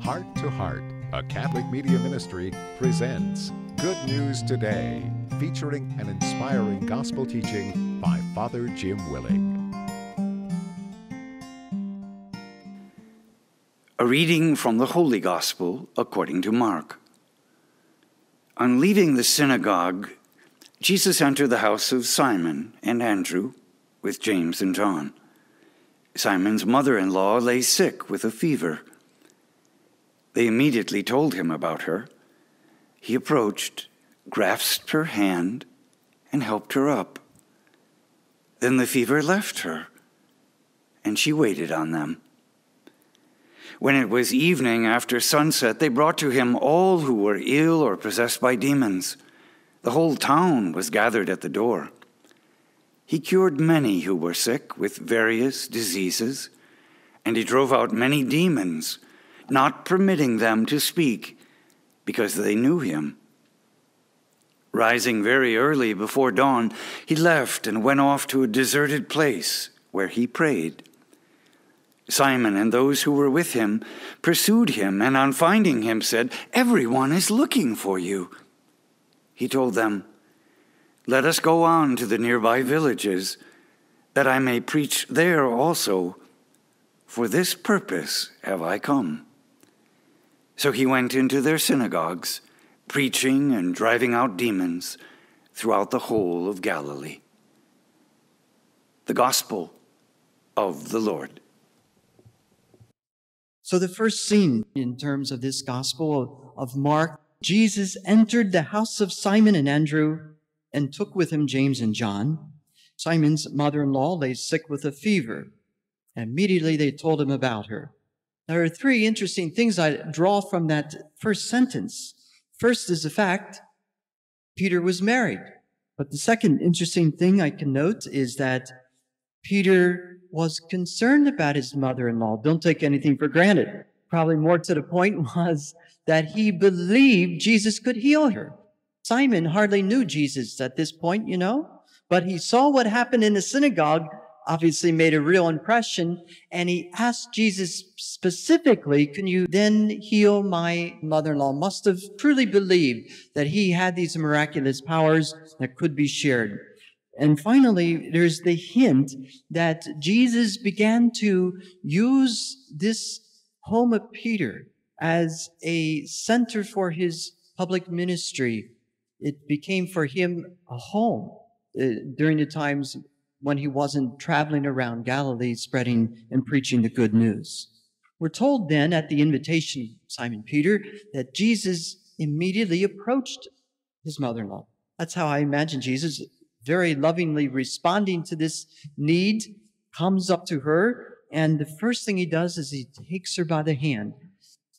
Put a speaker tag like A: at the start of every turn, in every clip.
A: Heart to Heart, a Catholic media ministry, presents Good News Today, featuring an inspiring gospel teaching by Father Jim Willig.
B: A reading from the Holy Gospel according to Mark. On leaving the synagogue, Jesus entered the house of Simon and Andrew with James and John. Simon's mother-in-law lay sick with a fever. They immediately told him about her. He approached, grasped her hand, and helped her up. Then the fever left her, and she waited on them. When it was evening after sunset, they brought to him all who were ill or possessed by demons. The whole town was gathered at the door. He cured many who were sick with various diseases, and he drove out many demons, not permitting them to speak, because they knew him. Rising very early before dawn, he left and went off to a deserted place where he prayed. Simon and those who were with him pursued him, and on finding him said, "Everyone is looking for you." He told them, "Let us go on to the nearby villages, that I may preach there also. For this purpose have I come." So he went into their synagogues, preaching and driving out demons throughout the whole of Galilee. The Gospel of the Lord.
C: So the first scene in terms of this Gospel of Mark, Jesus entered the house of Simon and Andrew and took with him James and John. Simon's mother-in-law lay sick with a fever. Immediately they told him about her. There are three interesting things I draw from that first sentence. First is the fact Peter was married. But the second interesting thing I can note is that Peter was concerned about his mother-in-law. Don't take anything for granted. Probably more to the point was that he believed Jesus could heal her. Simon hardly knew Jesus at this point, but he saw what happened in the synagogue, obviously made a real impression, and he asked Jesus specifically, "Can you then heal my mother-in-law?" Must have truly believed that he had these miraculous powers that could be shared. And finally, there's the hint that Jesus began to use this home of Peter as a center for his public ministry. It became for him a home during the times when he wasn't traveling around Galilee spreading and preaching the good news. We're told then at the invitation of Simon Peter that Jesus immediately approached his mother-in-law. That's how I imagine Jesus very lovingly responding to this need, comes up to her, and the first thing he does is he takes her by the hand.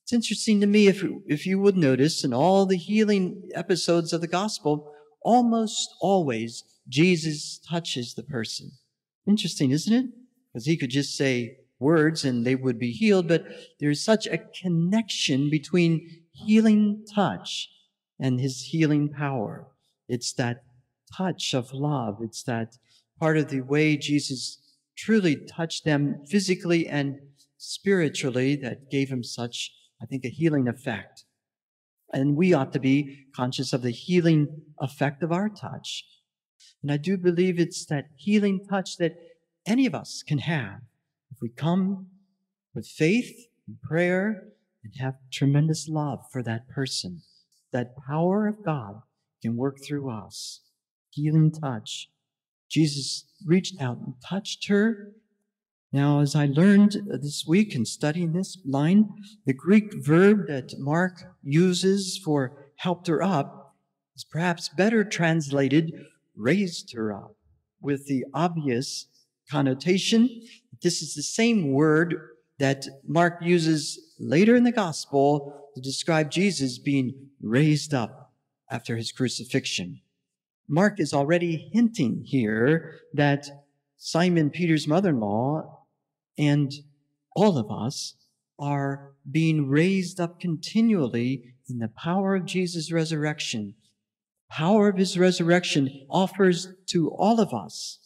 C: It's interesting to me, if you would notice, in all the healing episodes of the gospel, almost always Jesus touches the person. Interesting, isn't it? Because he could just say words and they would be healed, but there's such a connection between healing touch and his healing power. It's that touch of love. It's that part of the way Jesus truly touched them physically and spiritually that gave him such, I think, a healing effect. And we ought to be conscious of the healing effect of our touch. And I do believe it's that healing touch that any of us can have if we come with faith and prayer and have tremendous love for that person. That power of God can work through us. Healing touch. Jesus reached out and touched her. Now, as I learned this week in studying this line, the Greek verb that Mark uses for helped her up is perhaps better translated raised her up, with the obvious connotation. This is the same word that Mark uses later in the gospel to describe Jesus being raised up after his crucifixion. Mark is already hinting here that Simon Peter's mother-in-law and all of us are being raised up continually in the power of Jesus' resurrection. Power of his resurrection offers to all of us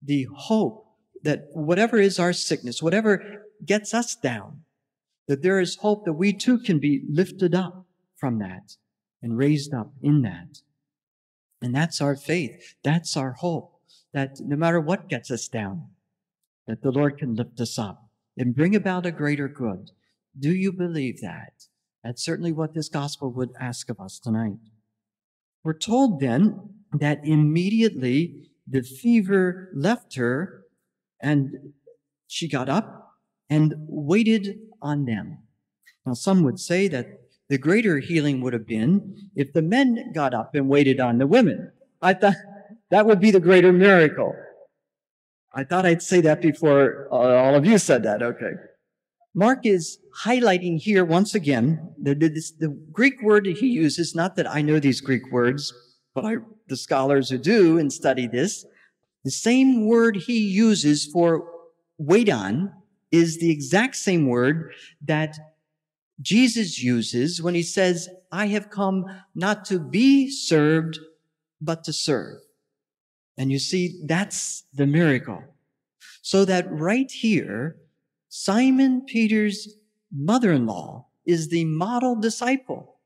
C: the hope that whatever is our sickness, whatever gets us down, that there is hope that we too can be lifted up from that and raised up in that. And that's our faith. That's our hope, that no matter what gets us down, that the Lord can lift us up and bring about a greater good. Do you believe that? That's certainly what this gospel would ask of us tonight. We're told then that immediately the fever left her and she got up and waited on them. Now, some would say that the greater healing would have been if the men got up and waited on the women. I thought that would be the greater miracle. I thought I'd say that before all of you said that. Okay. Mark is highlighting here once again the Greek word he uses, not that I know these Greek words, but the scholars who do and study this, the same word he uses for wait on is the exact same word that Jesus uses when he says, I have come not to be served, but to serve. And you see, that's the miracle. So that right here, Simon Peter's mother-in-law is the model disciple.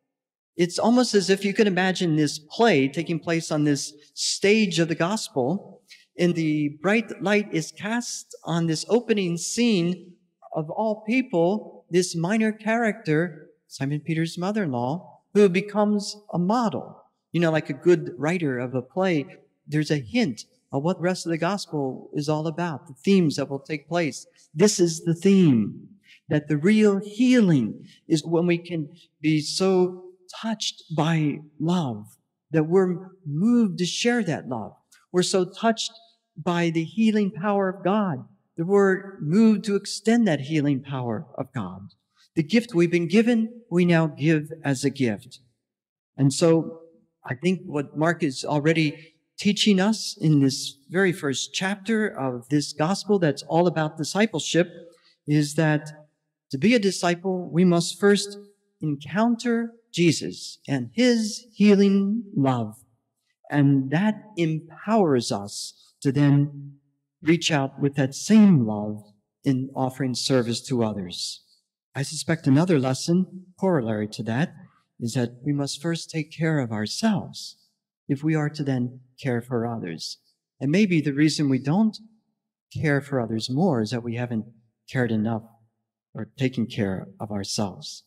C: It's almost as if you could imagine this play taking place on this stage of the gospel, and the bright light is cast on this opening scene of all people, this minor character, Simon Peter's mother-in-law, who becomes a model. You know, like a good writer of a play, there's a hint of what the rest of the gospel is all about, the themes that will take place. This is the theme, that the real healing is when we can be so touched by love, that we're moved to share that love. We're so touched by the healing power of God, that we're moved to extend that healing power of God. The gift we've been given, we now give as a gift. And so I think what Mark is already teaching us in this very first chapter of this gospel that's all about discipleship is that to be a disciple, we must first encounter Jesus and his healing love. And that empowers us to then reach out with that same love in offering service to others. I suspect another lesson corollary to that is that we must first take care of ourselves if we are to then care for others. And maybe the reason we don't care for others more is that we haven't cared enough or taken care of ourselves.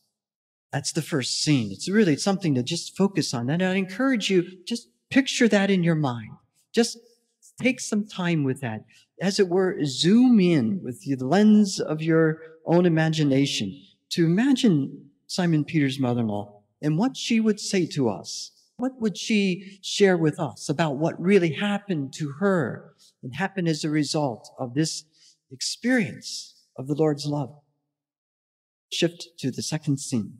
C: That's the first scene. It's really something to just focus on. And I encourage you, just picture that in your mind. Just take some time with that. As it were, zoom in with the lens of your own imagination to imagine Simon Peter's mother-in-law and what she would say to us. What would she share with us about what really happened to her and happened as a result of this experience of the Lord's love? Shift to the second scene.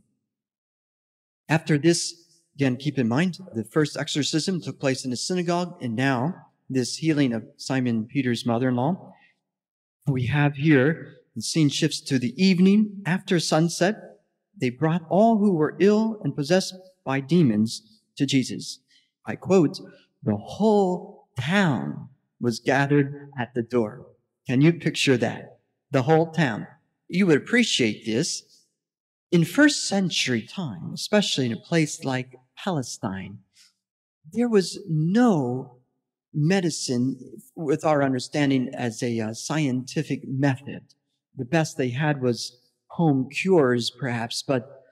C: After this, again, keep in mind, the first exorcism took place in a synagogue, and now this healing of Simon Peter's mother-in-law. We have here, the scene shifts to the evening. After sunset, they brought all who were ill and possessed by demons to Jesus. I quote, the whole town was gathered at the door. Can you picture that? The whole town. You would appreciate this. In first century time, especially in a place like Palestine, there was no medicine with our understanding as a scientific method. The best they had was home cures, perhaps, but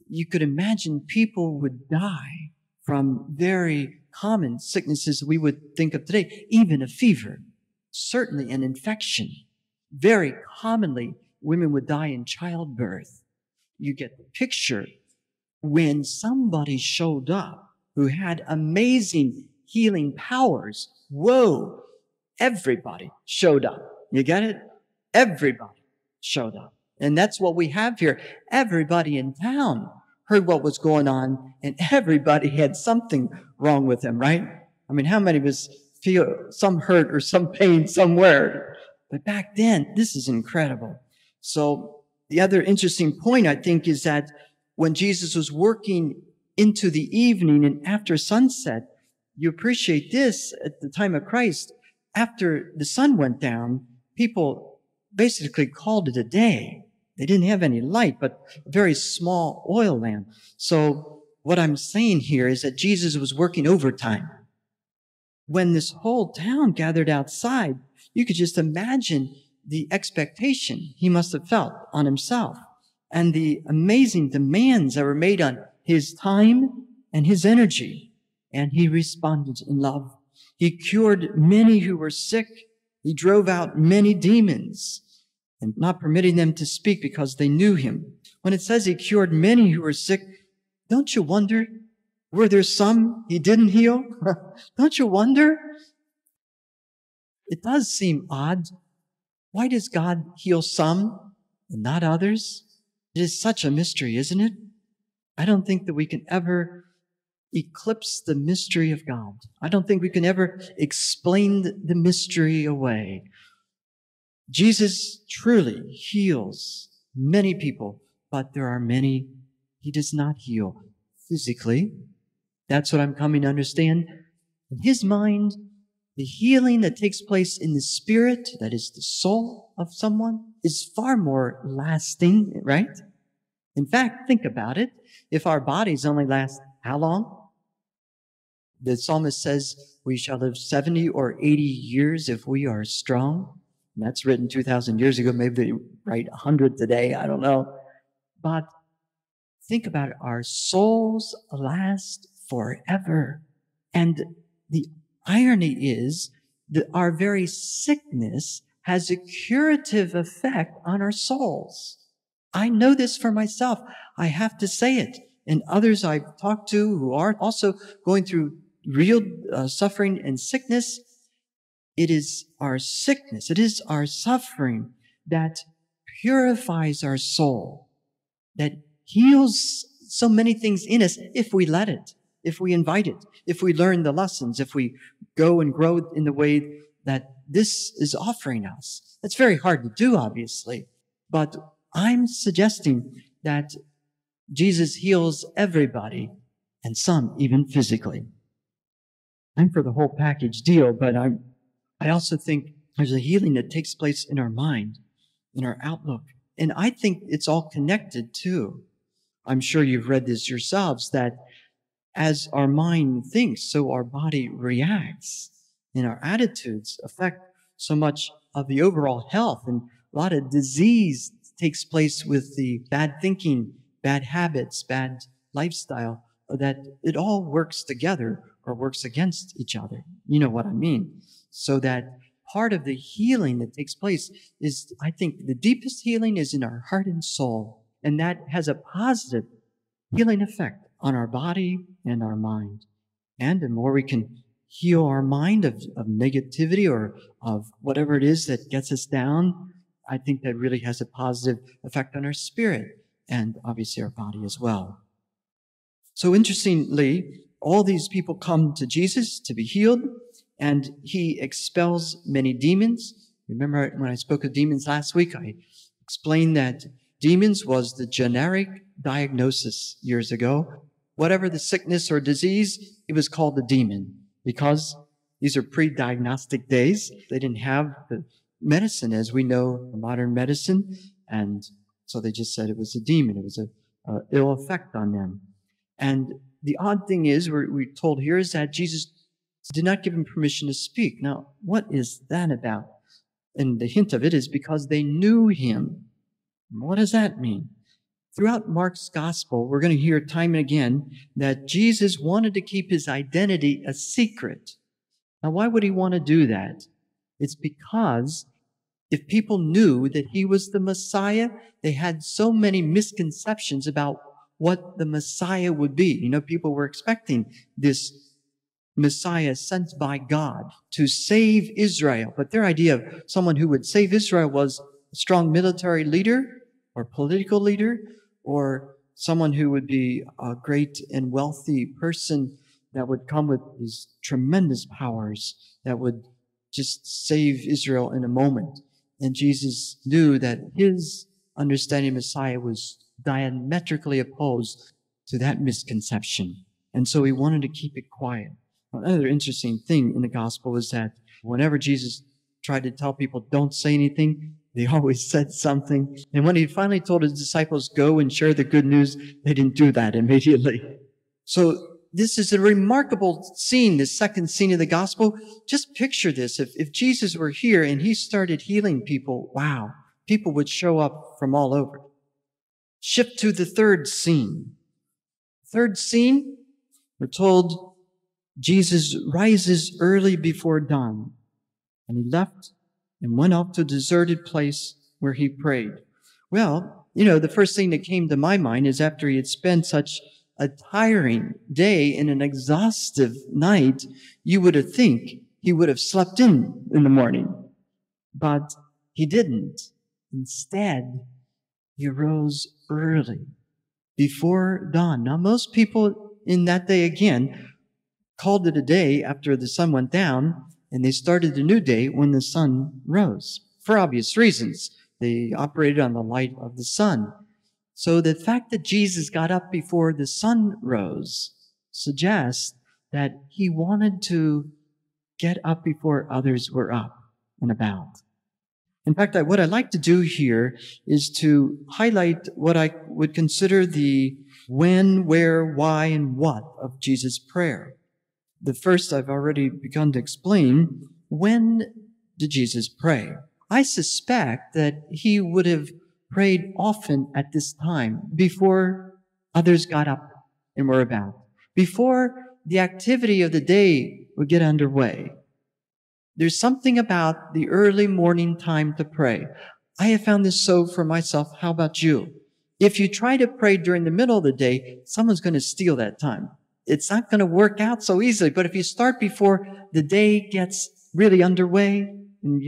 C: you could imagine people would die from very common sicknesses we would think of today, even a fever, certainly an infection. Very commonly, women would die in childbirth. You get the picture when somebody showed up who had amazing healing powers. Whoa, everybody showed up. You get it? Everybody showed up. And that's what we have here. Everybody in town heard what was going on, and everybody had something wrong with them, right? I mean, how many of us feel some hurt or some pain somewhere? But back then, this is incredible. So the other interesting point, I think, is that when Jesus was working into the evening and after sunset, you appreciate this at the time of Christ. After the sun went down, people basically called it a day. They didn't have any light, but a very small oil lamp. So what I'm saying here is that Jesus was working overtime. When this whole town gathered outside, you could just imagine the expectation he must have felt on himself and the amazing demands that were made on his time and his energy. And he responded in love. He cured many who were sick. He drove out many demons, and not permitting them to speak because they knew him. When it says he cured many who were sick, don't you wonder, were there some he didn't heal? Don't you wonder? It does seem odd. Why does God heal some and not others? It is such a mystery, isn't it? I don't think that we can ever eclipse the mystery of God. I don't think we can ever explain the mystery away. Jesus truly heals many people, but there are many he does not heal physically. That's what I'm coming to understand. In his mind, the healing that takes place in the spirit, that is the soul of someone, is far more lasting, right? In fact, think about it. If our bodies only last how long? The psalmist says we shall live 70 or 80 years if we are strong. And that's written 2,000 years ago. Maybe they write 100 today. I don't know. But think about it. Our souls last forever. And the irony is that our very sickness has a curative effect on our souls. I know this for myself. I have to say it. And others I've talked to who are also going through real suffering and sickness, it is our sickness, it is our suffering that purifies our soul, that heals so many things in us if we let it, if we invite it, if we learn the lessons, if we go and grow in the way that this is offering us. It's very hard to do, obviously, but I'm suggesting that Jesus heals everybody, and some even physically. I'm for the whole package deal, but I also think there's a healing that takes place in our mind, in our outlook. And I think it's all connected too. I'm sure you've read this yourselves, that as our mind thinks, so our body reacts. And our attitudes affect so much of the overall health. And a lot of disease takes place with the bad thinking, bad habits, bad lifestyle, that it all works together or works against each other. You know what I mean? So that part of the healing that takes place is, I think, the deepest healing is in our heart and soul. And that has a positive healing effect on our body and our mind. And the more we can heal our mind of negativity or of whatever it is that gets us down, I think that really has a positive effect on our spirit and obviously our body as well. So interestingly, all these people come to Jesus to be healed, and he expels many demons. Remember when I spoke of demons last week, I explained that demons was the generic diagnosis years ago. Whatever the sickness or disease, it was called a demon, because these are pre-diagnostic days. They didn't have the medicine as we know modern medicine, and so they just said it was a demon. It was a ill effect on them. And the odd thing is, we're told here, is that Jesus did not give him permission to speak. Now, what is that about? And the hint of it is because they knew him. What does that mean? Throughout Mark's gospel, we're going to hear time and again that Jesus wanted to keep his identity a secret. Now, why would he want to do that? It's because if people knew that he was the Messiah, they had so many misconceptions about what the Messiah would be. You know, people were expecting this Messiah sent by God to save Israel. But their idea of someone who would save Israel was a strong military leader or political leader, or someone who would be a great and wealthy person that would come with these tremendous powers that would just save Israel in a moment. And Jesus knew that his understanding of Messiah was diametrically opposed to that misconception. And so he wanted to keep it quiet. Another interesting thing in the gospel is that whenever Jesus tried to tell people, don't say anything, They always said something. And when he finally told his disciples, go and share the good news, they didn't do that immediately. So this is a remarkable scene, the second scene of the gospel. Just picture this. If Jesus were here and he started healing people, wow, people would show up from all over. Shift to the third scene. Third scene, we're told Jesus rises early before dawn, and he left and went off to a deserted place where he prayed. Well, the first thing that came to my mind is after he had spent such a tiring day and an exhaustive night, you would have think he would have slept in the morning. But he didn't. Instead, he rose early, before dawn. Now, most people in that day, again, called it a day after the sun went down, and they started the new day when the sun rose. For obvious reasons. They operated on the light of the sun. So the fact that Jesus got up before the sun rose suggests that he wanted to get up before others were up and about. In fact, what I'd like to do here is to highlight what I would consider the when, where, why, and what of Jesus' prayer. The first I've already begun to explain. When did Jesus pray? I suspect that he would have prayed often at this time, before others got up and were about, before the activity of the day would get underway. There's something about the early morning time to pray. I have found this so for myself. How about you? If you try to pray during the middle of the day, someone's going to steal that time. It's not going to work out so easily. But if you start before the day gets really underway, and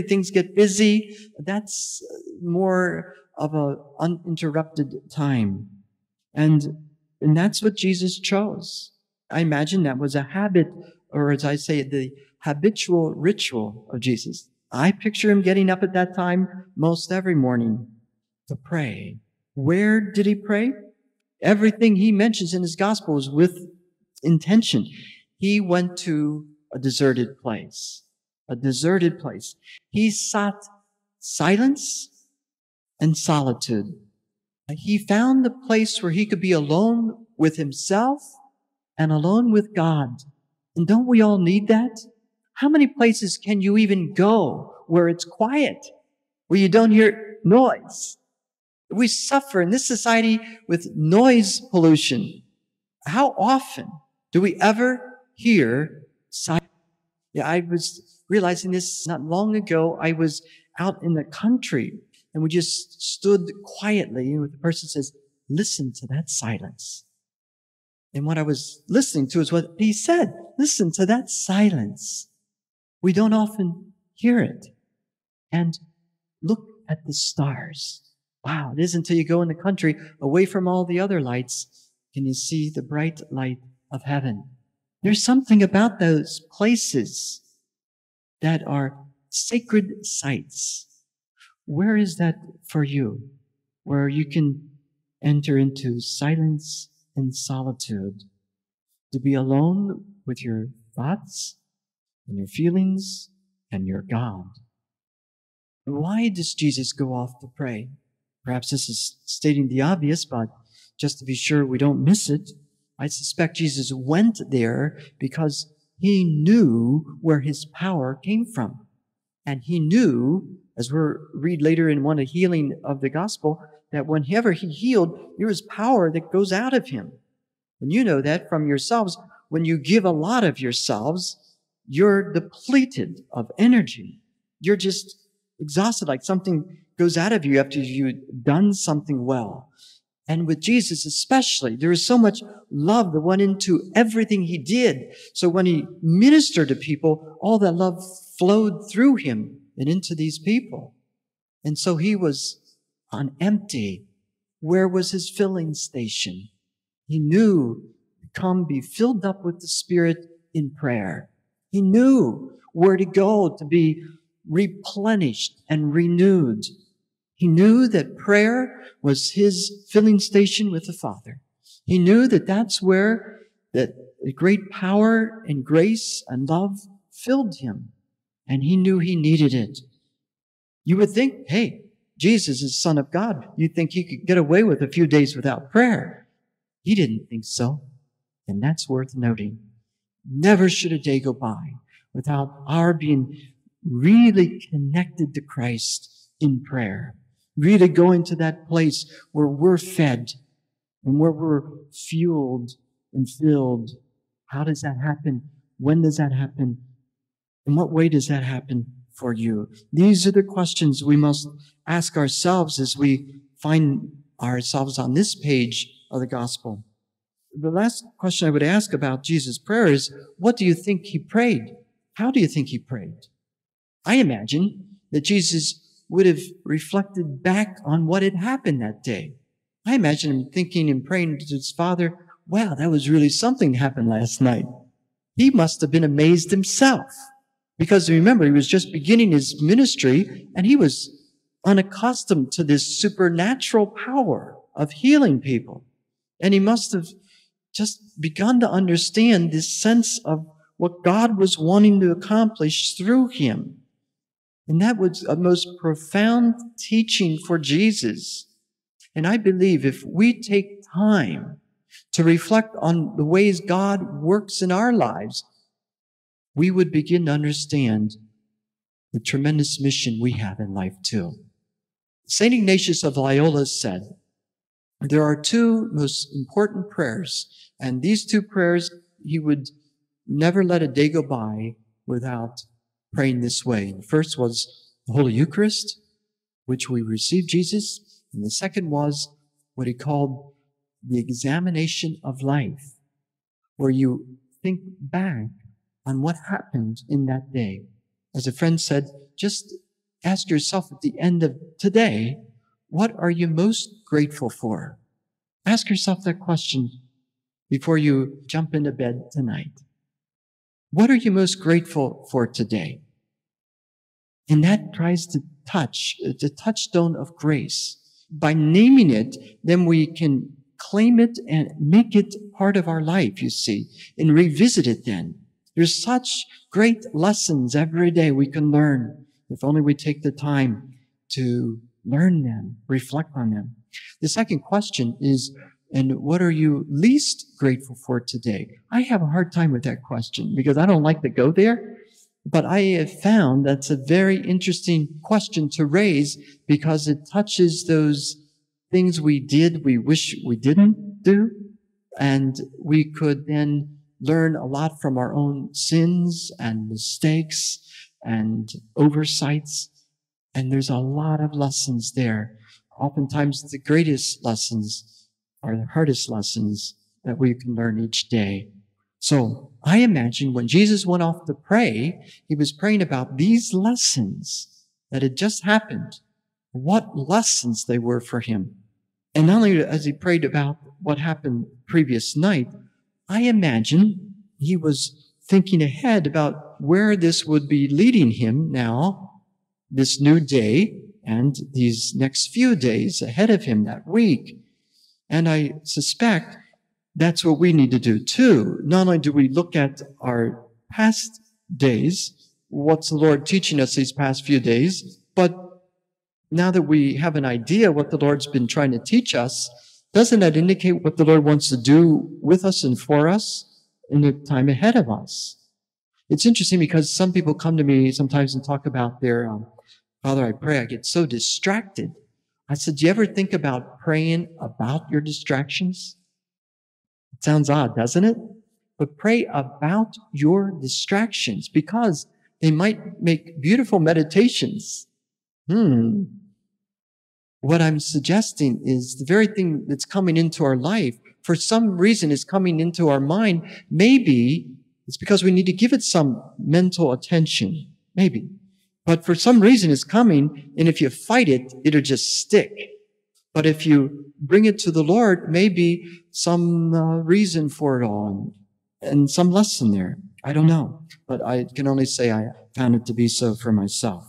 C: things get busy, that's more of an uninterrupted time. And that's what Jesus chose. I imagine that was a habit, or as I say, the habitual ritual of Jesus. I picture him getting up at that time most every morning to pray. Where did he pray? Everything he mentions in his gospel is with intention. He went to a deserted place. A deserted place. He sought silence and solitude. He found the place where he could be alone with himself and alone with God. And don't we all need that? How many places can you even go where it's quiet, where you don't hear noise? We suffer in this society with noise pollution. How often do we ever hear silence? Yeah, I was realizing this not long ago. I was out in the country and we just stood quietly, and the person says, listen to that silence. And what I was listening to is what he said. Listen to that silence. We don't often hear it. And look at the stars. Wow, it isn't until you go in the country, away from all the other lights, can you see the bright light of heaven. There's something about those places that are sacred sites. Where is that for you? Where you can enter into silence and solitude, to be alone with your thoughts and your feelings and your God. Why does Jesus go off to pray? Perhaps this is stating the obvious, but just to be sure we don't miss it, I suspect Jesus went there because he knew where his power came from. And he knew, as we'll read later in one of healing of the gospel, that whenever he healed, there was power that goes out of him. And you know that from yourselves. When you give a lot of yourselves, you're depleted of energy. You're just exhausted, like something goes out of you after you've done something well. And with Jesus especially, there is so much love that went into everything he did. So when he ministered to people, all that love flowed through him and into these people. And so he was on empty. Where was his filling station? He knew, come be filled up with the Spirit in prayer. He knew where to go to be replenished and renewed. He knew that prayer was his filling station with the Father. He knew that that's where that great power and grace and love filled him. And he knew he needed it. You would think, hey, Jesus is Son of God. You'd think he could get away with a few days without prayer. He didn't think so. And that's worth noting. Never should a day go by without our being really connected to Christ in prayer. Really going to that place where we're fed and where we're fueled and filled. How does that happen? When does that happen? In what way does that happen for you? These are the questions we must ask ourselves as we find ourselves on this page of the gospel. The last question I would ask about Jesus' prayer is, what do you think he prayed? How do you think he prayed? I imagine that Jesus would have reflected back on what had happened that day. I imagine him thinking and praying to his Father, wow, that was really something that happened last night. He must have been amazed himself. Because remember, he was just beginning his ministry and he was unaccustomed to this supernatural power of healing people. And he must have just begun to understand this sense of what God was wanting to accomplish through him. And that was a most profound teaching for Jesus. And I believe if we take time to reflect on the ways God works in our lives, we would begin to understand the tremendous mission we have in life too. St. Ignatius of Loyola said, there are two most important prayers, and these two prayers he would never let a day go by without praying this way. The first was the Holy Eucharist, which we receive Jesus, and the second was what he called the examination of life, where you think back on what happened in that day. As a friend said, just ask yourself at the end of today, what are you most grateful for? Ask yourself that question before you jump into bed tonight. What are you most grateful for today? And that tries to touch the touchstone of grace. By naming it, then we can claim it and make it part of our life, you see, and revisit it then. There's such great lessons every day we can learn if only we take the time to learn them, reflect on them. The second question is, and what are you least grateful for today? I have a hard time with that question because I don't like to go there, but I have found that's a very interesting question to raise because it touches those things we did, we wish we didn't do, and we could then learn a lot from our own sins and mistakes and oversights. And there's a lot of lessons there. Oftentimes the greatest lessons are the hardest lessons that we can learn each day. So I imagine when Jesus went off to pray, he was praying about these lessons that had just happened, what lessons they were for him. And not only as he prayed about what happened previous night, I imagine he was thinking ahead about where this would be leading him now, this new day, and these next few days ahead of him that week. And I suspect that's what we need to do too. Not only do we look at our past days, what's the Lord teaching us these past few days, but now that we have an idea what the Lord's been trying to teach us, doesn't that indicate what the Lord wants to do with us and for us in the time ahead of us? It's interesting because some people come to me sometimes and talk about their, Father, I pray, I get so distracted. I said, do you ever think about praying about your distractions? It sounds odd, doesn't it? But pray about your distractions because they might make beautiful meditations. What I'm suggesting is the very thing that's coming into our life, for some reason is coming into our mind. Maybe it's because we need to give it some mental attention. Maybe. But for some reason it's coming, and if you fight it, it'll just stick. But if you bring it to the Lord, maybe some reason for it all and some lesson there. I don't know. But I can only say I found it to be so for myself.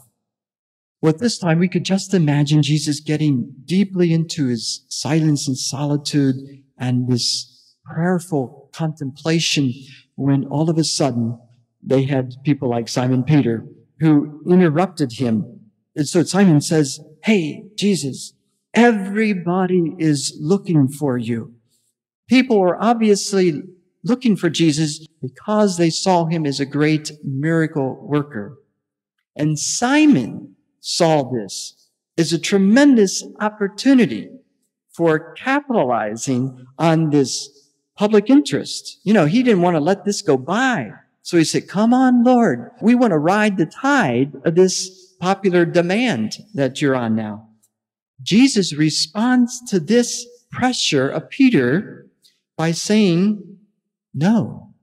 C: Well, at this time, we could just imagine Jesus getting deeply into his silence and solitude and this prayerful contemplation when all of a sudden they had people like Simon Peter who interrupted him And so Simon says, hey, Jesus, everybody is looking for you. People were obviously looking for Jesus because they saw him as a great miracle worker. And Simon saw this as a tremendous opportunity for capitalizing on this public interest. You know, he didn't want to let this go by. So he said, come on, Lord, we want to ride the tide of this popular demand that you're on now. Jesus responds to this pressure of Peter by saying, no,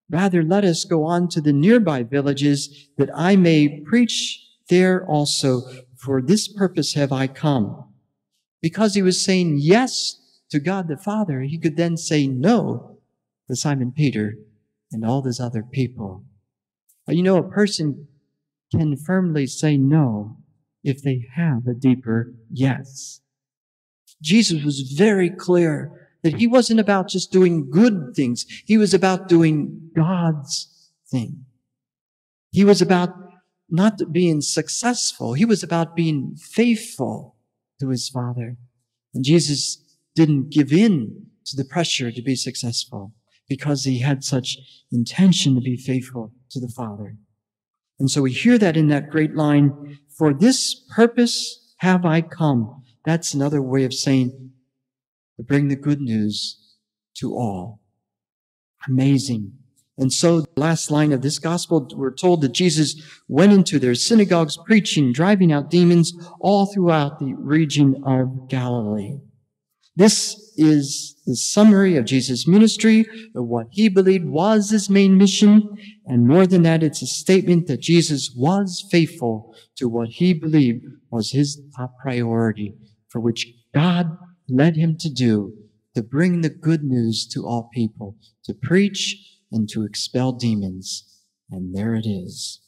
C: rather let us go on to the nearby villages that I may preach there also. For this purpose have I come. Because he was saying yes to God the Father, he could then say no to Simon Peter and all those other people. But you know, a person can firmly say no if they have a deeper yes. Jesus was very clear that he wasn't about just doing good things. He was about doing God's thing. He was about not being successful. He was about being faithful to his Father. And Jesus didn't give in to the pressure to be successful because he had such intention to be faithful to the Father. And so we hear that in that great line, for this purpose have I come. That's another way of saying, to bring the good news to all. Amazing. And so the last line of this gospel, we're told that Jesus went into their synagogues preaching, driving out demons all throughout the region of Galilee. This is the summary of Jesus' ministry, of what he believed was his main mission. And more than that, it's a statement that Jesus was faithful to what he believed was his top priority, for which God led him to do, to bring the good news to all people, to preach and to expel demons. And there it is.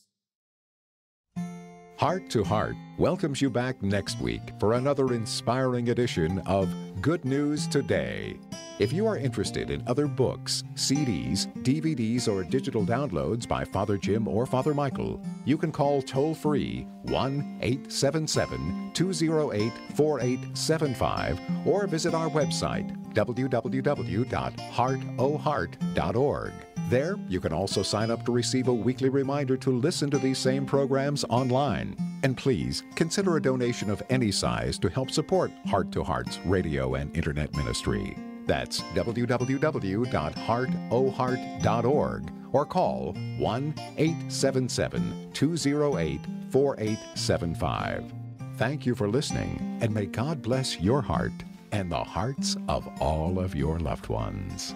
A: Heart to Heart welcomes you back next week for another inspiring edition of Good News Today. If you are interested in other books, CDs, DVDs, or digital downloads by Father Jim or Father Michael, you can call toll-free 1-877-208-4875 or visit our website, www.heartoheart.org. There, you can also sign up to receive a weekly reminder to listen to these same programs online. And please, consider a donation of any size to help support Heart to Heart's radio and internet ministry. That's www.heartoheart.org or call 1-877-208-4875. Thank you for listening, and may God bless your heart and the hearts of all of your loved ones.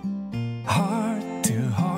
D: Heart to Heart.